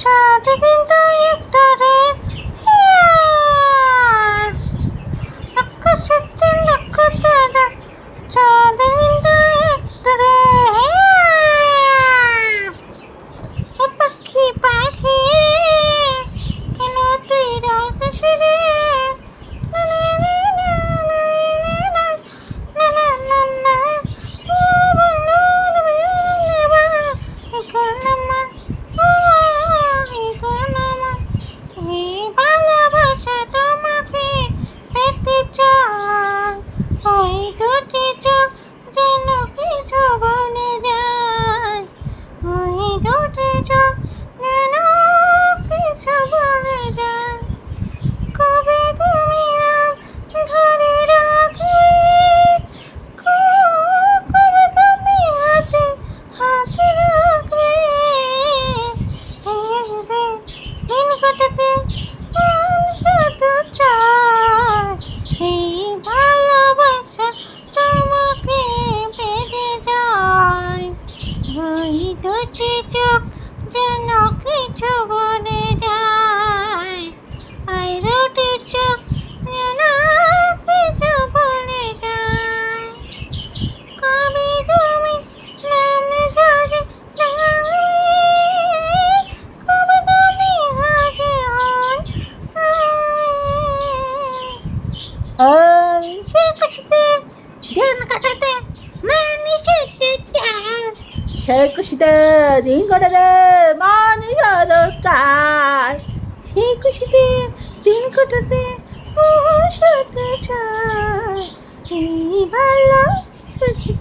সাথে কিন্তু একটারে আকাশে লক্ষ তারা সাথে কিন্তু একটারে পাখি পাখি কেন তুই রাখিস রে দুটি চোখ যেন কিছু বলে যায় এই দুটি চোখ যেন কিছু বলে যায় কবে তুমি নামে যাবে কবে তুমি হাজে সে খুশিতে দিন কাটাতে মানে সেই খুশিতে দিন কাটাতে মানুষ চায় সেই খুশিতে দিন কাটাতে মানুষ চায় এই ভালো খুশি।